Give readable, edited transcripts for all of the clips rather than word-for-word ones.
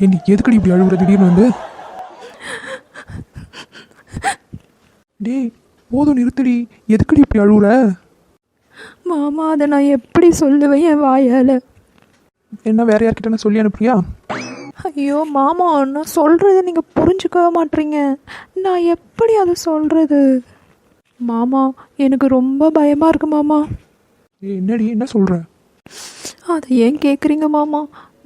ஏண்டி எதுக்கடி இப்படி அழுகுற திடீர்னு வந்து? டேய் போதும் நிறுத்தடி, எதுக்கடி இப்படி அழுகுற? மாமா அதை நான் எப்படி சொல்லுவேன் என் வாயால்? என்ன வேற யார்கிட்ட நான் சொல்லி அனுப்புறியா? ஐயோ மாமா, நான் சொல்கிறத நீங்கள் புரிஞ்சுக்கவே மாட்டீங்க. நான் எப்படி அதை சொல்கிறது? மாமா எனக்கு ரொம்ப பயமாக இருக்கு மாமா. என்னடி என்ன சொல்கிற? அதை ஏன் கேட்குறீங்க மாமா?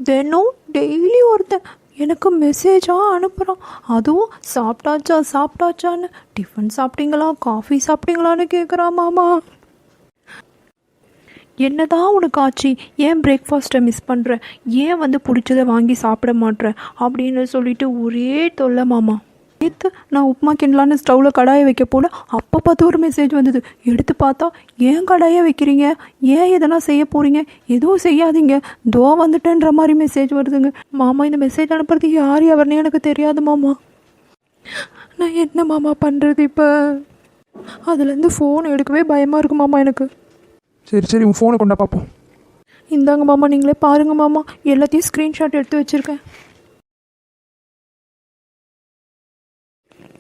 தினம் டெய்லி ஒருத்தன் எனக்கு மெசேஜாக அனுப்புகிறான். அதுவும் சாப்பிட்டாச்சா சாப்பிட்டாச்சான்னு, டிஃபன் சாப்பிட்டீங்களா காஃபி சாப்பிட்டீங்களான்னு கேட்குறான் மாமா. என்னதான் உனக்கு ஆச்சு? ஏன் பிரேக்ஃபாஸ்ட்டை மிஸ் பண்ணுற? ஏன் வந்து பிடிச்சதை வாங்கி சாப்பிட மாட்ற அப்படின்னு சொல்லிட்டு ஒரே தொல்லை மாமா. நேற்று நான் உப்புமா கிண்டலான்னு ஸ்டவ்வில் கடாயை வைக்க போல அப்போ பார்த்து ஒரு மெசேஜ் வந்தது. எடுத்து பார்த்தா ஏன் கடாயை வைக்கிறீங்க, ஏன் எதனா செய்ய போகிறீங்க, எதுவும் செய்யாதீங்க, தோ வந்துட்டேன்ற மாதிரி மெசேஜ் வருதுங்க மாமா. இந்த மெசேஜ் அனுப்புறது யார் எவர்னே எனக்கு தெரியாது மாமா. நான் என்ன மாமா பண்ணுறது இப்போ? அதுலேருந்து ஃபோன் எடுக்கவே பயமாக இருக்கு மாமா எனக்கு. சரி சரி உன் ஃபோனை கொண்டா பார்ப்போம். இந்தாங்க மாமா, நீங்களே பாருங்கள் மாமா, எல்லாத்தையும் ஸ்க்ரீன்ஷாட் எடுத்து வச்சுருக்கேன்.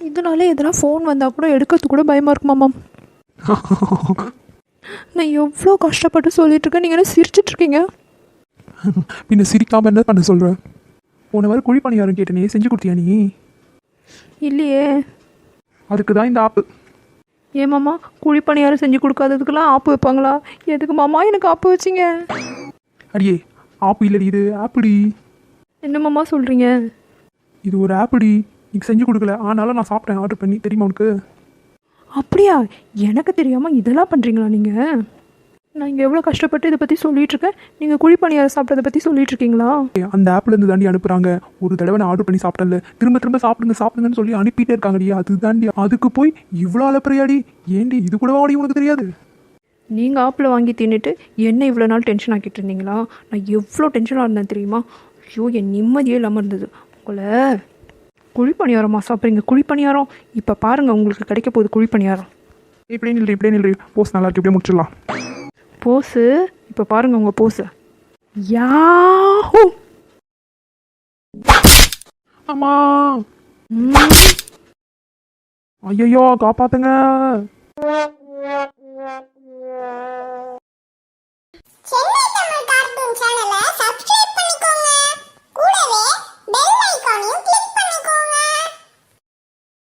இதனால எதனா ஃபோன் வந்தால் கூட எடுக்கிறதுக்கு கூட பயமாக இருக்கு மாமா. நான் எவ்வளோ கஷ்டப்பட்டு சொல்லிகிட்ருக்கேன், நீங்கள் என்ன சிரிச்சிட்ருக்கீங்க? பின்ன சிரிக்காமல் என்ன பண்ண சொல்கிற? போன வாரம் குழி பணியாரம் கேட்டனே, செஞ்சு கொடுத்தியா நீ? இல்லையே. அதுக்கு தான் இந்த ஆப்பு. ஏன் மாமா, குழி பணியாரம் செஞ்சு கொடுக்காததுக்கெல்லாம் ஆப்பு வைப்பாங்களா? எதுக்கு மாமா எனக்கு ஆப்பு வச்சிங்க? அடியே ஆப்பு இல்லடி, இது ஆப்புடி. என்ன மாமா சொல்கிறீங்க? இது ஒரு ஆப்புடி. நீக்கு செஞ்சு கொடுக்கல, ஆனாலும் நான் சாப்பிட்டேன் ஆர்டர் பண்ணி, தெரியுமா உனக்கு? அப்படியா? எனக்கு தெரியாமல் இதெல்லாம் பண்ணுறீங்களா நீங்கள்? நான் இங்கே எவ்வளோ கஷ்டப்பட்டு இதை பற்றி சொல்லிகிட்ருக்கேன், நீங்கள் குழி பணியாரம் சாப்பிட்டதை பற்றி சொல்லிகிட்ருக்கீங்களா? அந்த ஆப்லேருந்து தாண்டி அனுப்புகிறாங்க. ஒரு தடவை நான் ஆர்டர் பண்ணி சாப்பிட்டேன்ல, திரும்ப திரும்ப சாப்பிடுங்க சாப்பிடுங்கன்னு சொல்லி அனுப்பிட்டே இருக்காங்கடி. அது தாண்டி அதுக்கு போய் இவ்வளோ அலப்பறையாடி? ஏண்டி இது கூட வாடி உனக்கு தெரியாது? நீங்கள் ஆப்பில் வாங்கி தின்னுட்டு என்ன இவ்வளோ நாள் டென்ஷன் ஆக்கிட்டு இருந்தீங்களா? நான் எவ்வளோ டென்ஷனாக இருந்தேன் தெரியுமா? ஐயோ, என் நிம்மதியே இல்லாமல் இருந்தது. உங்களை குழிப்பணியாரமா சாப்பிட்றீங்க? குழிப்பணியாரம் இப்போ பாருங்கள், உங்களுக்கு கிடைக்க போகுது குழிப்பணியாரம். இப்படியே நில்றி போஸ் நல்லா இருக்கு, இப்படியே முடிச்சிடலாம். போஸு இப்போ பாருங்கள் உங்கள் போஸு. யாஹூ! அம்மா ஐயோ காப்பாத்துங்க.